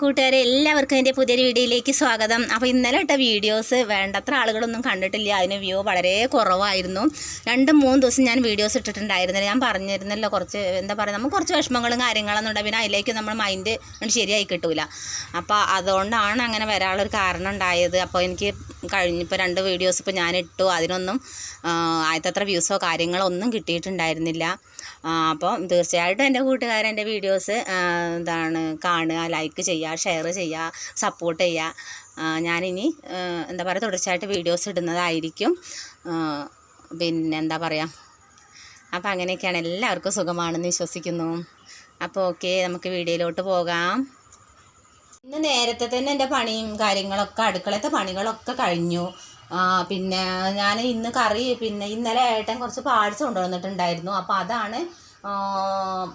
കൂട്ടുകാരെ എല്ലാവർക്കും എൻ്റെ പുതിയൊരു വീഡിയോയിലേക്ക് സ്വാഗതം. അപ്പോൾ ഇന്നലെ ഇട്ട വീഡിയോസ് വേണ്ടത്ര ആളുകളൊന്നും കണ്ടിട്ടില്ല. അതിന് വ്യൂ വളരെ കുറവായിരുന്നു. 2-3 ദിവസം ഞാൻ വീഡിയോസ് ഇട്ടിട്ടുണ്ടായിരുന്നില്ല. ഞാൻ പറഞ്ഞിരുന്നല്ലോ കുറച്ച് എന്താ പറയുക, നമുക്ക് കുറച്ച് വിഷമങ്ങളും കാര്യങ്ങളൊന്നും ഉണ്ട്. പിന്നെ അതിലേക്ക് നമ്മൾ മൈൻഡ് ശരിയായി കിട്ടൂല. അപ്പോൾ അതുകൊണ്ടാണ് അങ്ങനെ വരാനുള്ളൊരു കാരണം ഉണ്ടായത്. അപ്പോൾ എനിക്ക് കഴിഞ്ഞിപ്പോൾ 2 വീഡിയോസ് ഇപ്പോൾ ഞാൻ ഇട്ടു. അതിനൊന്നും ആദ്യത്തത്ര വ്യൂസോ കാര്യങ്ങളോ ഒന്നും കിട്ടിയിട്ടുണ്ടായിരുന്നില്ല. അപ്പോൾ തീർച്ചയായിട്ടും എൻ്റെ കൂട്ടുകാരൻ എൻ്റെ വീഡിയോസ് കാണുക, ലൈക്ക് ചെയ്യുക, ഷെയർ ചെയ്യുക, സപ്പോർട്ട് ചെയ്യുക. ഞാനിനി എന്താ പറയുക തുടർച്ചയായിട്ട് വീഡിയോസ് ഇടുന്നതായിരിക്കും. പിന്നെ എന്താ പറയുക, അപ്പോൾ അങ്ങനെയൊക്കെയാണ്. എല്ലാവർക്കും സുഖമാണെന്ന് വിശ്വസിക്കുന്നു. അപ്പോൾ ഓക്കെ, നമുക്ക് വീഡിയോയിലോട്ട് പോകാം. ഇന്ന് നേരത്തെ തന്നെ എൻ്റെ പണിയും കാര്യങ്ങളൊക്കെ, അടുക്കളത്തെ പണികളൊക്കെ കഴിഞ്ഞു. പിന്നെ ഞാൻ ഇന്ന് കറി, പിന്നെ ഇന്നലെ ഏട്ടൻ കുറച്ച് പാഴ്സ് കൊണ്ടുവന്നിട്ടുണ്ടായിരുന്നു. അപ്പോൾ അതാണ്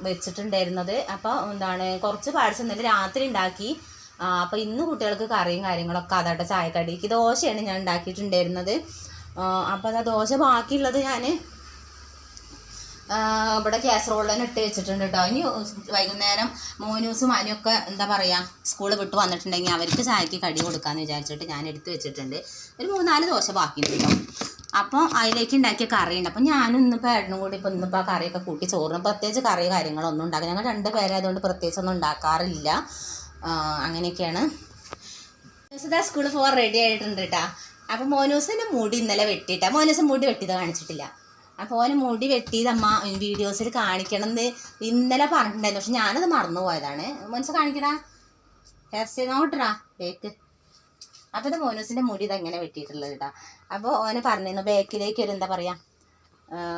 വെച്ചിട്ടുണ്ടായിരുന്നത്. അപ്പോൾ കുറച്ച് പാഴ്സ് ഇന്നലെ രാത്രി ഉണ്ടാക്കി. അപ്പോൾ ഇന്ന് കുട്ടികൾക്ക് കറിയും കാര്യങ്ങളൊക്കെ അതാട്ടെ ചായക്കടിക്ക് ദോശയാണ് ഞാൻ ഉണ്ടാക്കിയിട്ടുണ്ടായിരുന്നത്. അപ്പോൾ അത് ദോശ ബാക്കിയുള്ളത് ഞാൻ ഇവിടെ കാസറോളിൽ തന്നെ ഇട്ട് വെച്ചിട്ടുണ്ട് കേട്ടോ. ഇനി വൈകുന്നേരം മോനൂസും അനിയൊക്കെ എന്താ പറയുക സ്കൂളിൽ വിട്ട് വന്നിട്ടുണ്ടെങ്കിൽ അവർക്ക് ചായക്ക് കടി കൊടുക്കാമെന്ന് വിചാരിച്ചിട്ട് ഞാൻ എടുത്ത് വെച്ചിട്ടുണ്ട്. ഒരു 3-4 ദോശ ബാക്കിയുണ്ട് കേട്ടോ. അപ്പോൾ അതിലേക്ക് ഉണ്ടാക്കിയ കറിയുണ്ട്. അപ്പോൾ ഞാനും ഇന്നിപ്പോൾ ഏട്ടനും കൂടി ഇപ്പോൾ ഇന്നിപ്പോൾ ആ കറിയൊക്കെ കൂട്ടി ചോറിന് പ്രത്യേകിച്ച് കറി കാര്യങ്ങളൊന്നും ഉണ്ടാക്കുക, ഞങ്ങൾ 2 പേരായതുകൊണ്ട് പ്രത്യേകിച്ചൊന്നും ഉണ്ടാക്കാറില്ല. അങ്ങനെയൊക്കെയാണ്. മോനൂസ് സ്കൂളിൽ പോകാൻ റെഡി ആയിട്ടുണ്ട് കേട്ടോ. അപ്പോൾ മോനൂസിൻ്റെ മുടി ഇന്നലെ വെട്ടിയിട്ടാ. മോനൂസ് മുടി വെട്ടിയത് കാണിച്ചിട്ടില്ല. അപ്പോൾ ഓന് മുടി വെട്ടിയത് അമ്മ വീഡിയോസിൽ കാണിക്കണം എന്ന് ഇന്നലെ പറഞ്ഞിട്ടുണ്ടായിരുന്നു. പക്ഷെ ഞാനത് മറന്നു പോയതാണ്. മോനൂസ് കാണിക്കടാ, ഹെയർ സ്റ്റൈൽ നോട്ടടാ ബേക്ക്. അപ്പോൾ ഇത് മോനൂസിൻ്റെ മുടി ഇതെങ്ങനെ വെട്ടിയിട്ടുള്ളത് കേട്ടോ. അപ്പോൾ ഓന് പറഞ്ഞിരുന്നു ബേക്കിലേക്ക് ഒരു എന്താ പറയുക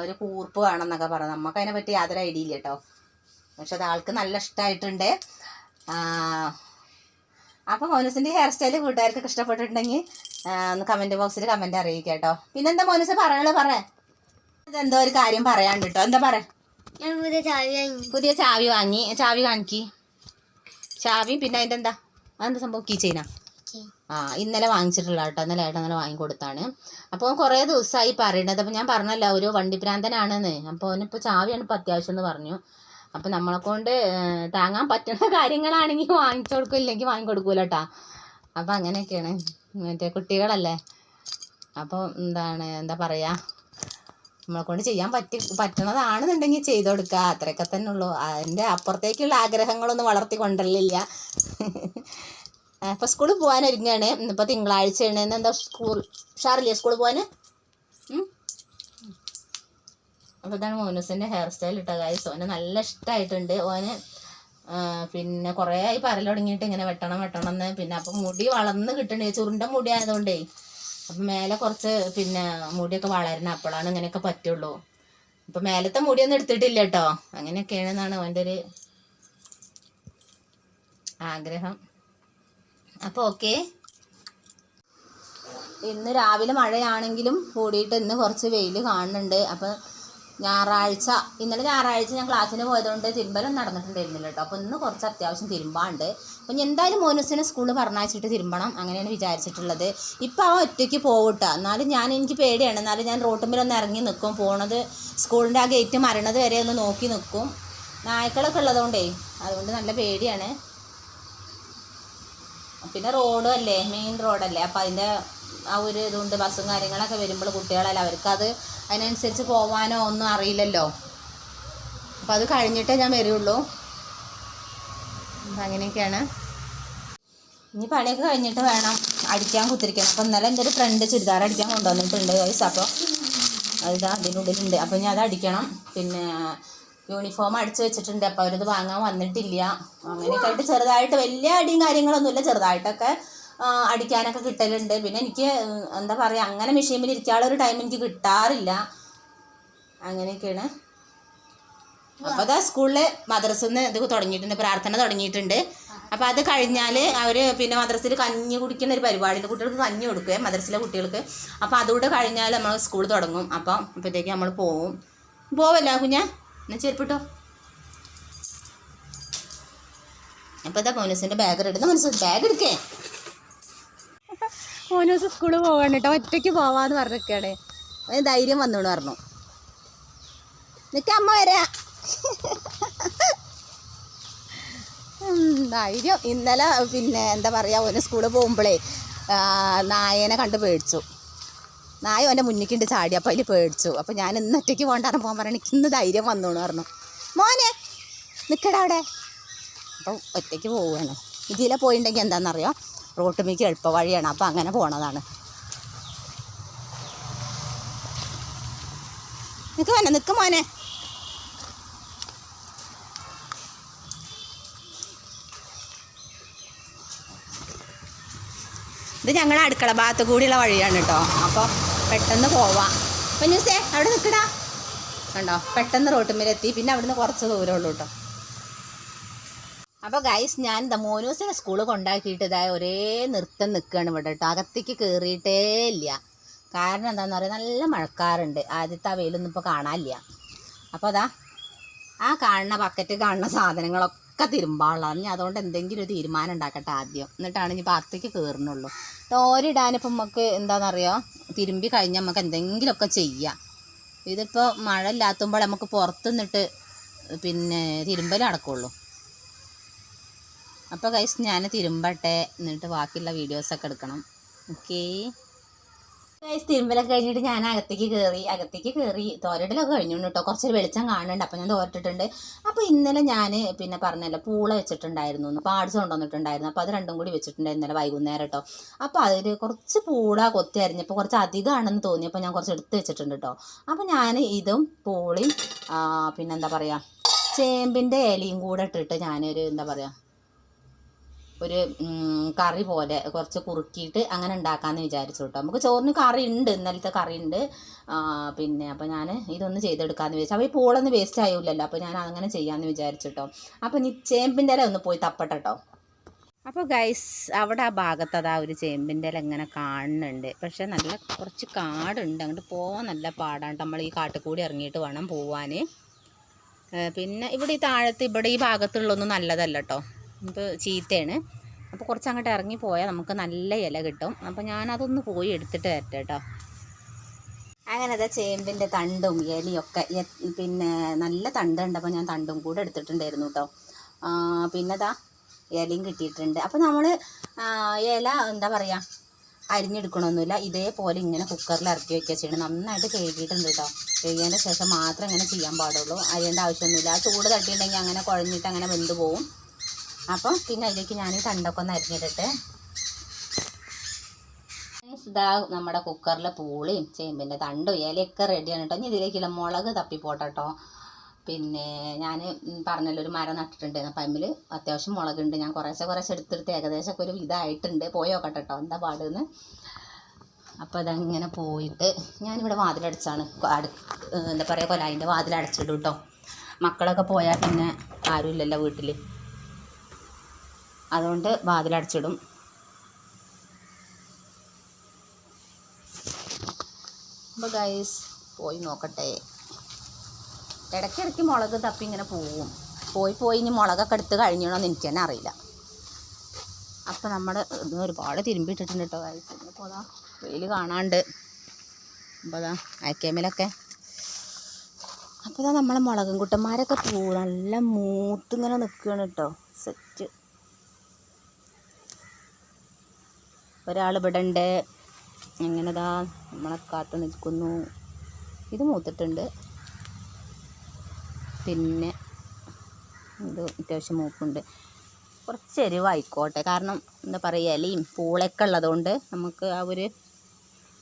ഒരു കൂർപ്പ് വേണം എന്നൊക്കെ പറഞ്ഞു. നമുക്ക് അതിനെ പറ്റി യാതൊരു ഐഡിയ ഇല്ല കേട്ടോ. പക്ഷെ അത് ആൾക്ക് നല്ല ഇഷ്ടമായിട്ടുണ്ട്. അപ്പോൾ മോനൂസിൻ്റെ ഹെയർ സ്റ്റൈൽ കൂട്ടുകാർക്കൊക്കെ ഇഷ്ടപ്പെട്ടിട്ടുണ്ടെങ്കിൽ ഒന്ന് കമൻറ്റ് ബോക്സിൽ കമൻറ്റ് അറിയിക്കുക കേട്ടോ. പിന്നെന്താ മോനൂസ് പറയാ, ഇതെന്തോ ഒരു കാര്യം പറയാണ്ട് കേട്ടോ. എന്താ പറയാ, പുതിയ ചാവി വാങ്ങി. ചാവി കാണിക്കി, ചാവി. പിന്നെ അതിൻ്റെ അതെന്താ സംഭവം, കീ ചെയിനാ. ഇന്നലെ വാങ്ങിച്ചിട്ടുള്ള കേട്ടോ. ഇന്നലെ വാങ്ങിക്കൊടുത്താണ്. അപ്പോൾ കുറേ ദിവസമായി പറയണത്. അപ്പോൾ ഞാൻ പറഞ്ഞല്ലോ ഒരു വണ്ടിപ്രാന്തനാണെന്ന്. അപ്പോൾ അവനിപ്പോൾ ചാവിയാണ് ഇപ്പോൾ അത്യാവശ്യം എന്ന് പറഞ്ഞു. അപ്പോൾ നമ്മളെ കൊണ്ട് താങ്ങാൻ പറ്റുന്ന കാര്യങ്ങളാണെങ്കിൽ വാങ്ങിച്ചു കൊടുക്കും, ഇല്ലെങ്കിൽ വാങ്ങിക്കൊടുക്കൂല കേട്ടോ. അപ്പോൾ അങ്ങനെയൊക്കെയാണ്, മറ്റേ കുട്ടികളല്ലേ. അപ്പോൾ എന്താ പറയുക, നമ്മളെ കൊണ്ട് ചെയ്യാൻ പറ്റണതാണെന്നുണ്ടെങ്കിൽ ചെയ്ത് കൊടുക്കുക, അത്രയൊക്കെ തന്നെ ഉള്ളൂ. അതിൻ്റെ അപ്പുറത്തേക്കുള്ള ആഗ്രഹങ്ങളൊന്നും വളർത്തി കൊണ്ടല്ലില്ല. അപ്പോൾ സ്കൂളിൽ പോകാൻ ഒരുങ്ങുകയാണ്. ഇന്നിപ്പോൾ തിങ്കളാഴ്ചയാണ്. എന്താ ഉഷാറില്ലേ സ്കൂളിൽ പോകാൻ? അപ്പോൾ ഇതാണ് മോനൂസിൻ്റെ ഹെയർ സ്റ്റൈൽ ഇട്ട ഗൈസ്. ഓന് നല്ല ഇഷ്ടമായിട്ടുണ്ട്. ഓന് പിന്നെ കുറേ ആയി പറയൽ തുടങ്ങിയിട്ട് ഇങ്ങനെ വെട്ടണം എന്ന്. പിന്നെ അപ്പോൾ മുടി വളർന്ന് കിട്ടണേ, ചുരുണ്ട മുടി ആയതുകൊണ്ടേ. അപ്പം മേലെ കുറച്ച് പിന്നെ മുടിയൊക്കെ വളരണം, അപ്പോഴാണ് ഇങ്ങനെയൊക്കെ പറ്റുള്ളൂ. അപ്പം മേലത്തെ മുടിയൊന്നും എടുത്തിട്ടില്ല കേട്ടോ. അങ്ങനെയൊക്കെയാണെന്നാണ് അവൻ്റെ ഒരു ആഗ്രഹം. അപ്പോൾ ഓക്കെ, ഇന്ന് രാവിലെ മഴയാണെങ്കിലും കൂടിയിട്ട് ഇന്ന് കുറച്ച് വെയിൽ കാണുന്നുണ്ട്. അപ്പം ഇന്നലെ ഞായറാഴ്ച ഞാൻ ക്ലാസ്സിന് പോയതുകൊണ്ട് തിരുമ്പലൊന്നും നടന്നിട്ടുണ്ടായിരുന്നില്ല കേട്ടോ. അപ്പോൾ ഇന്ന് കുറച്ച് അത്യാവശ്യം തിരുമ്പാണ്ട്. അപ്പം എന്തായാലും മോനൂസിനെ സ്കൂളിൽ പറഞ്ഞയച്ചിട്ട് തിരുമ്പണം, അങ്ങനെയാണ് വിചാരിച്ചിട്ടുള്ളത്. ഇപ്പം അവൻ ഒറ്റയ്ക്ക് പോകട്ടോ. എന്നാലും എനിക്ക് പേടിയാണ്. എന്നാലും ഞാൻ റോട്ടുമ്പിലൊന്ന് ഇറങ്ങി നിൽക്കും. പോണത് സ്കൂളിൻ്റെ ആ ഗേറ്റ് മരണത് വരെ ഒന്ന് നോക്കി നിൽക്കും. നായ്ക്കളൊക്കെ ഉള്ളതുകൊണ്ടേ, അതുകൊണ്ട് നല്ല പേടിയാണ്. പിന്നെ റോഡും അല്ലേ, മെയിൻ റോഡല്ലേ. അപ്പോൾ അതിൻ്റെ ആ ഒരു ഇതുകൊണ്ട് ബസ്സും കാര്യങ്ങളൊക്കെ വരുമ്പോൾ കുട്ടികളല്ല, അവർക്കത് അതിനനുസരിച്ച് പോകാനോ ഒന്നും അറിയില്ലല്ലോ. അപ്പോൾ അത് കഴിഞ്ഞിട്ടേ ഞാൻ വരുള്ളൂ. അപ്പം അങ്ങനെയൊക്കെയാണ്. ഇനി പണിയൊക്കെ കഴിഞ്ഞിട്ട് വേണം അടിക്കാൻ കുത്തിരിക്കണം. അപ്പോൾ ഇന്നലെ എൻ്റെ ഒരു ഫ്രണ്ട് ചുരിദാർ അടിക്കാൻ കൊണ്ടുവന്നിട്ടുണ്ട് ഗൈസ്. അപ്പോൾ അതിതാ അതിനുള്ളിലുണ്ട്. അപ്പോൾ ഞാൻ അത് അടിക്കണം. പിന്നെ യൂണിഫോം അടിച്ച് വെച്ചിട്ടുണ്ട്. അപ്പോൾ അവരത് വാങ്ങാൻ വന്നിട്ടില്ല. അങ്ങനെയൊക്കെ ആയിട്ട് ചെറുതായിട്ട് വലിയ അടിയും കാര്യങ്ങളൊന്നുമില്ല, ചെറുതായിട്ടൊക്കെ അടിക്കാനൊക്കെ കിട്ടലുണ്ട്. പിന്നെ എനിക്ക് എന്താ പറയുക, അങ്ങനെ മെഷീനിൽ ഇരിക്കാനുള്ളൊരു ടൈം എനിക്ക് കിട്ടാറില്ല. അങ്ങനെയൊക്കെയാണ്. അപ്പോൾ അതാ സ്കൂളിൽ മദ്രസയിൽ നിന്ന് ഇത് തുടങ്ങിയിട്ടുണ്ട്, പ്രാർത്ഥന തുടങ്ങിയിട്ടുണ്ട്. അപ്പോൾ അത് കഴിഞ്ഞാൽ അവർ പിന്നെ മദ്രസയിൽ കഞ്ഞി കുടിക്കുന്ന ഒരു പരിപാടിയുണ്ട്. കുട്ടികൾക്ക് കഞ്ഞി കൊടുക്കുക മദ്രസയിലെ കുട്ടികൾക്ക്. അപ്പോൾ അതുകൂടെ കഴിഞ്ഞാൽ നമ്മൾ സ്കൂൾ തുടങ്ങും. അപ്പോഴത്തേക്ക് നമ്മൾ പോവല്ല കുഞ്ഞാ, എന്നാൽ ചെരുപ്പിട്ടോ. അപ്പോൾ ഇതാ മോനൂസിൻ്റെ ബാഗ് എടുക്കുന്ന. മോനൂസ് ബാഗ് എടുക്കേ. മോനൂസ് സ്കൂളിൽ പോകാൻ കേട്ടോ, ഒറ്റയ്ക്ക് പോവാന്ന് പറഞ്ഞിരിക്കുകയാണ്. ധൈര്യം വന്നോണ്ട് പറഞ്ഞു. നിൽക്കാം, അമ്മ വരാ. ധൈര്യം ഇന്നലെ പിന്നെ എന്താ പറയുക ഓന് സ്കൂളിൽ പോകുമ്പോഴേ നായേനെ കണ്ട് പേടിച്ചു. നായ ഓൻ്റെ മുന്നിക്കുണ്ട് ചാടി, അപ്പോൾ അതിൽ പേടിച്ചു. അപ്പോൾ ഞാൻ ഇന്ന് ഒറ്റയ്ക്ക് പോകണ്ടായിരുന്നു പോകാൻ പറയണം. എനിക്ക് ഇന്ന് ധൈര്യം വന്നോന്ന് പറഞ്ഞു. മോനെ നിൽക്കടാ അവിടെ. അപ്പോൾ ഒറ്റയ്ക്ക് പോവുകയാണ്. ഇതിലെ പോയിട്ടുണ്ടെങ്കിൽ എന്താണെന്നറിയോ, റോട്ടുമിക്ക് എളുപ്പ വഴിയാണ്. അപ്പോൾ അങ്ങനെ പോണതാണ്. നിൽക്ക് മോനെ, നിൽക്ക് മോനെ. ഇത് ഞങ്ങളുടെ അടുക്കള ഭാഗത്ത് കൂടിയുള്ള വഴിയാണ് കേട്ടോ. അപ്പോൾ പെട്ടെന്ന് പോവാം. അപ്പം ന്യൂസേ അവിടെ നിൽക്കടാ. കണ്ടോ, പെട്ടെന്ന് റോട്ടുമ്മേലെത്തി. പിന്നെ അവിടുന്ന് കുറച്ച് ദൂരമുള്ളൂ കേട്ടോ. അപ്പോൾ ഗൈസ്, ഞാൻ മോനൂസിനെ സ്കൂളിൽ കൊണ്ടാക്കിയിട്ട് ഇതായ ഒരേ നൃത്തം നിൽക്കുകയാണ് ഇവിടെ കേട്ടോ. അകത്തേക്ക് കയറിയിട്ടേ ഇല്ല. കാരണം എന്താണെന്ന് പറയുക, നല്ല മഴക്കാറുണ്ട്. ആദ്യത്തെ ആ വെയിലൊന്നും ഇപ്പോൾ കാണാനില്ല. അപ്പോൾ അതാ ആ കാണുന്ന ബക്കറ്റ് കാണുന്ന സാധനങ്ങളൊക്കെ തിരുമ്പാനുള്ളതാണ്. ഇനി അതുകൊണ്ട് എന്തെങ്കിലും ഒരു തീരുമാനം ഉണ്ടാക്കട്ടെ ആദ്യം, എന്നിട്ടാണ് ഇനി അകത്തേക്ക് കയറുന്നുള്ളൂ. തോരിടാനിപ്പം നമുക്ക് എന്താണെന്നറിയോ, തിരുമ്പി കഴിഞ്ഞാൽ നമുക്ക് എന്തെങ്കിലുമൊക്കെ ചെയ്യാം. ഇതിപ്പോൾ മഴ ഇല്ലാത്തുമ്പോൾ നമുക്ക് പുറത്ത് നിന്നിട്ട് പിന്നെ തിരുമ്പൽ നടക്കുള്ളൂ. അപ്പോൾ ഗൈസ് ഞാൻ തിരുമ്പട്ടെ, എന്നിട്ട് ബാക്കിയുള്ള വീഡിയോസൊക്കെ എടുക്കണം. ഓക്കേ ഗൈസ്, തിരുമ്പലൊക്കെ കഴിഞ്ഞിട്ട് ഞാൻ അകത്തേക്ക് കയറി തോരയിടലൊക്കെ കഴിഞ്ഞു കേട്ടോ. കുറച്ചൊരു വെളിച്ചം കാണുന്നുണ്ട്. അപ്പോൾ ഞാൻ തോരട്ടിട്ടുണ്ട്. അപ്പോൾ ഇന്നലെ ഞാൻ പിന്നെ പറഞ്ഞല്ലോ പൂള വെച്ചിട്ടുണ്ടായിരുന്നു, പാട്സ് കൊണ്ടുവന്നിട്ടുണ്ടായിരുന്നു. അപ്പോൾ അത് രണ്ടും കൂടി വെച്ചിട്ടുണ്ടായിരുന്നു ഇന്നലെ വൈകുന്നേരം കേട്ടോ. അപ്പോൾ അതിൽ കുറച്ച് പൂള കൊത്തി അരിഞ്ഞപ്പോൾ കുറച്ച് അധികമാണെന്ന് തോന്നിയപ്പോൾ ഞാൻ കുറച്ച് എടുത്ത് വെച്ചിട്ടുണ്ട് കേട്ടോ. അപ്പോൾ ഞാൻ ഇതും പൂളിയും പിന്നെന്താ പറയുക ചേമ്പിൻ്റെ ഇലയും കൂടെ ഇട്ടിട്ട് ഞാനൊരു എന്താ പറയുക ഒരു കറി പോലെ കുറച്ച് കുറുക്കിയിട്ട് അങ്ങനെ ഉണ്ടാക്കാമെന്ന് വിചാരിച്ചു കേട്ടോ. നമുക്ക് ചോറിന് കറി ഉണ്ട്, ഇന്നലത്തെ കറി ഉണ്ട്. പിന്നെ അപ്പോൾ ഞാൻ ഇതൊന്ന് ചെയ്തെടുക്കാമെന്ന് വിചാരിച്ചു. അപ്പോൾ ഈ പൂളൊന്നും വേസ്റ്റ് ആയില്ലല്ലോ. അപ്പോൾ ഞാൻ അങ്ങനെ ചെയ്യാമെന്ന് വിചാരിച്ചു കേട്ടോ. അപ്പോൾ ഇനി ചേമ്പിൻ്റെ ഇല ഒന്ന് പോയി തപ്പട്ടെ കേട്ടോ. അപ്പോൾ ഗൈസ്, അവിടെ ആ ഭാഗത്ത് അതാ ഒരു ചേമ്പിൻ്റെ ഇല ഇങ്ങനെ കാണുന്നുണ്ട്. പക്ഷേ നല്ല കുറച്ച് കാടുണ്ട്, അങ്ങോട്ട് പോകാൻ നല്ല പാടാണ്. നമ്മൾ ഈ കാട്ടിൽ കൂടി ഇറങ്ങിയിട്ട് വേണം പോവാൻ. പിന്നെ ഇവിടെ ഈ താഴത്ത് ഇവിടെ ഈ ഭാഗത്തുള്ളൊന്നും നല്ലതല്ല കേട്ടോ, ഇപ്പോൾ ചീത്തയാണ്. അപ്പോൾ കുറച്ച് അങ്ങോട്ട് ഇറങ്ങി പോയാൽ നമുക്ക് നല്ല ഇല കിട്ടും. അപ്പോൾ ഞാനതൊന്ന് പോയി എടുത്തിട്ട് വരട്ടെ കേട്ടോ. അങ്ങനെ അതാ ചേമ്പിൻ്റെ തണ്ടും ഇലയൊക്കെ പിന്നെ നല്ല തണ്ടുണ്ട്. അപ്പോൾ ഞാൻ തണ്ടും കൂടെ എടുത്തിട്ടുണ്ടായിരുന്നു കേട്ടോ. പിന്നെ അതാ ഇലയും കിട്ടിയിട്ടുണ്ട്. അപ്പോൾ നമ്മൾ ഇല എന്താ പറയുക അരിഞ്ഞെടുക്കണമൊന്നുമില്ല, ഇതേപോലെ ഇങ്ങനെ കുക്കറിൽ ഇറക്കി വയ്ക്കുക ചെയ്യണം. നന്നായിട്ട് കഴുകിയിട്ടുണ്ട് കേട്ടോ. കഴുകിയതിൻ്റെ ശേഷം മാത്രം ഇങ്ങനെ ചെയ്യാൻ പാടുള്ളൂ. അരിയേണ്ട ആവശ്യമൊന്നുമില്ല. ആ ചൂട് തട്ടിയിട്ടുണ്ടെങ്കിൽ അങ്ങനെ കുഴഞ്ഞിട്ട് അങ്ങനെ വെന്ത് പോവും. അപ്പം പിന്നെ അതിലേക്ക് ഞാൻ തണ്ടൊക്കെ ഒന്ന് അരിഞ്ഞിട്ടിട്ട് ഇതാ നമ്മുടെ കുക്കറിൽ പൂളിയും ചേമ്പിൻ്റെ തണ്ടും ഇലയൊക്കെ റെഡിയാണ് കേട്ടോ. ഇനി ഇതിലേക്കുള്ള മുളക് തപ്പിപ്പോട്ടെ കേട്ടോ. പിന്നെ ഞാൻ പറഞ്ഞല്ലോ ഒരു മരം നട്ടിട്ടുണ്ട്. അപ്പം അതിൽ അത്യാവശ്യം മുളകുണ്ട്. ഞാൻ കുറേശ്ശെ എടുത്തെടുത്ത് ഏകദേശമൊക്കെ ഒരു ഇതായിട്ടുണ്ട്. പോയി നോക്കട്ടെ കേട്ടോ എന്താ പാടെന്ന്. അപ്പോൾ അതങ്ങനെ പോയിട്ട് ഞാനിവിടെ വാതിലടച്ചാണ് എന്താ പറയുക കൊലായിൻ്റെ വാതിലടച്ചിടും കേട്ടോ. മക്കളൊക്കെ പോയാൽ പിന്നെ ആരുമില്ലല്ലോ വീട്ടിൽ, അതുകൊണ്ട് വാതിലടച്ചിടും. അപ്പോൾ ഗൈസ് പോയി നോക്കട്ടെ. ഇടയ്ക്കിടയ്ക്ക് മുളക് തപ്പി ഇങ്ങനെ പോവും. പോയി ഇനി മുളകൊക്കെ എടുത്ത് കഴിഞ്ഞോന്ന് എനിക്ക് തന്നെ അറിയില്ല. അപ്പോൾ നമ്മുടെ ഒരുപാട് തിരുമ്പിയിട്ടിട്ടുണ്ട് കേട്ടോ ഗൈസ്. ഇപ്പോൾ അതാ വെയിൽ കാണാണ്ട്. അപ്പോൾ അതാ അയക്കേമലൊക്കെ. അപ്പോൾ അതാ നമ്മളെ മുളകും കുട്ടന്മാരൊക്കെ നല്ല മൂത്തിങ്ങനെ നിൽക്കുകയാണ് കേട്ടോ. സെറ്റ്. ഒരാൾ ഇവിടെ ഉണ്ട്. എങ്ങനെതാ നമ്മളെ കാത്ത് നിൽക്കുന്നു. ഇത് മൂത്തിട്ടുണ്ട്. പിന്നെ ഇത് അത്യാവശ്യം മൂപ്പുണ്ട്. കുറച്ച് എരിവായിക്കോട്ടെ, കാരണം എന്താ പറയുക ഇലയും പൂളൊക്കെ ഉള്ളതുകൊണ്ട് നമുക്ക് ആ ഒരു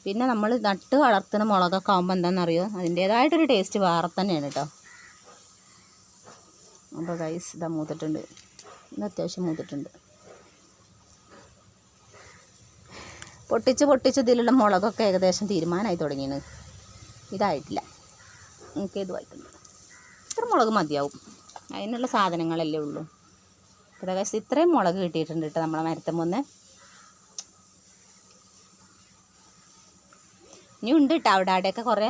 പിന്നെ നമ്മൾ നട്ട് വളർത്തുന്ന മുളകൊക്കെ ആകുമ്പോൾ എന്താണെന്നറിയോ അതിൻ്റേതായിട്ടൊരു ടേസ്റ്റ് വേറെ തന്നെയാണ് കേട്ടോ. അപ്പോൾ ഗൈസ് ഇതാ മൂത്തിട്ടുണ്ട്. ഇത് അത്യാവശ്യം മൂത്തിട്ടുണ്ട്. പൊട്ടിച്ച് ഇതിലുള്ള മുളകൊക്കെ ഏകദേശം തീരുമാനമായി തുടങ്ങിയാണ്. ഇതായിട്ടില്ല. നമുക്ക് ഇതുമായിട്ടുണ്ട്. ഇത്ര മുളക് മതിയാവും, അതിനുള്ള സാധനങ്ങളല്ലേ ഉള്ളൂ. അപ്പോൾ ഇത്രയും മുളക് കിട്ടിയിട്ടുണ്ട് കേട്ടോ നമ്മളെ മരത്തുമ്പോൾ. ഇനി ഉണ്ട് കേട്ടോ അവിടെയൊക്കെ കുറേ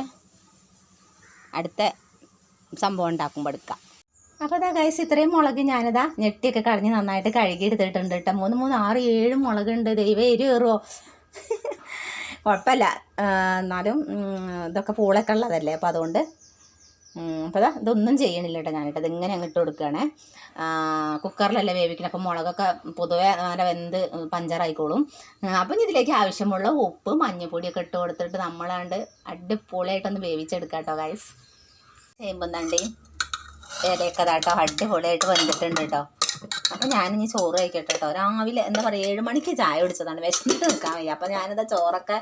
അടുത്ത സംഭവം ഉണ്ടാക്കുമ്പോൾ എടുക്കാം. അപ്പോൾ അതാ ഗൈസ് ഇത്രയും മുളക് ഞാനിതാ ഞെട്ടിയൊക്കെ കളഞ്ഞ് നന്നായിട്ട് കഴുകി എടുത്തിട്ടുണ്ട് കേട്ടോ. 3, 3, 6, 7 മുളകുണ്ട്. ദൈവം എരിയേറുമോ കുഴപ്പമില്ല. എന്നാലും ഇതൊക്കെ പൂളൊക്കെ ഉള്ളതല്ലേ, അപ്പോൾ അതുകൊണ്ട് അപ്പോൾ ഇതൊന്നും ചെയ്യണില്ല കേട്ടോ ഞാനിട്ട് ഇതിങ്ങനെ അങ്ങ് ഇട്ട് കൊടുക്കുകയാണ്. കുക്കറിലല്ലേ വേവിക്കണം, അപ്പം മുളകൊക്കെ പൊതുവെ നല്ല വെന്ത് പഞ്ചറായിക്കോളും. അപ്പം ഇതിലേക്ക് ആവശ്യമുള്ള ഉപ്പ് മഞ്ഞൾപ്പൊടിയൊക്കെ ഇട്ട് കൊടുത്തിട്ട് നമ്മളാണ്ട് അടിപൊളിയായിട്ടൊന്ന് വേവിച്ചെടുക്കാം കേട്ടോ ഗൈസ്. ചെയ്യുമ്പം തണ്ടി ഇലയൊക്കെ കേട്ടോ അടിപൊളിയായിട്ട് വെന്തിട്ടുണ്ട് കേട്ടോ. അപ്പം ഞാനിനി ചോറ് കഴിക്കട്ടെ കേട്ടോ. രാവിലെ എന്താ പറയുക 7 മണിക്ക് ചായ കുടിച്ചതാണ്, വിശന്നിട്ട് നിൽക്കാൻ വയ്യ. അപ്പം ഞാനിത് ചോറൊക്കെ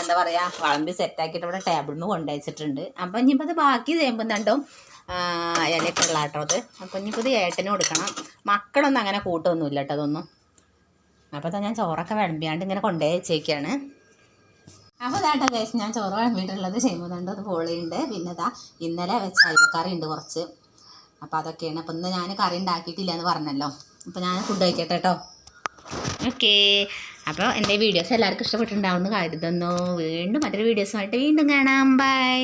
എന്താ പറയുക വളമ്പി സെറ്റാക്കിയിട്ട് ഇവിടെ ടേബിളിൽ കൊണ്ടുവച്ചിട്ടുണ്ട്. അപ്പം ഇനിയിപ്പോൾ ഇത് ബാക്കി ചെയ്യുമ്പം തണ്ടും ഇലയൊക്കെ ഉള്ള കേട്ടോ അത്. അപ്പം ഇനിയിപ്പോൾ ഇത് ഏട്ടന് കൊടുക്കണം. മക്കളൊന്നും അങ്ങനെ കൂട്ടൊന്നുമില്ല കേട്ടോ അതൊന്നും. അപ്പോൾ ഞാൻ ചോറൊക്കെ വിളമ്പിയാണ്ട് ഇങ്ങനെ കൊണ്ടുപോയി വെച്ചേക്കാണ്. അപ്പോൾ ഇതാട്ടോ ഗൈസ് ഞാൻ ചോറ് വിളമ്പിയിട്ടുള്ളത് ചെയ്യുമ്പോൾ തണ്ട് അത് പൊളിയുണ്ട്. പിന്നെ ഇന്നലെ വെച്ച അയലക്കറി ഉണ്ട് കുറച്ച്. അപ്പോൾ അതൊക്കെയാണ്. അപ്പോൾ ഇന്ന് ഞാൻ കറി ഉണ്ടാക്കിയിട്ടില്ല എന്ന് പറഞ്ഞല്ലോ. അപ്പോൾ ഞാൻ ഫുഡ് കഴിക്കട്ടെ കേട്ടോ. ഓക്കേ, അപ്പോൾ എൻ്റെ വീഡിയോസ് എല്ലാവർക്കും ഇഷ്ടപ്പെട്ടിട്ടുണ്ടാവുമെന്ന് കരുതുന്നു. വീണ്ടും മറ്റൊരു വീഡിയോസുമായിട്ട് വീണ്ടും കാണാം. ബൈ.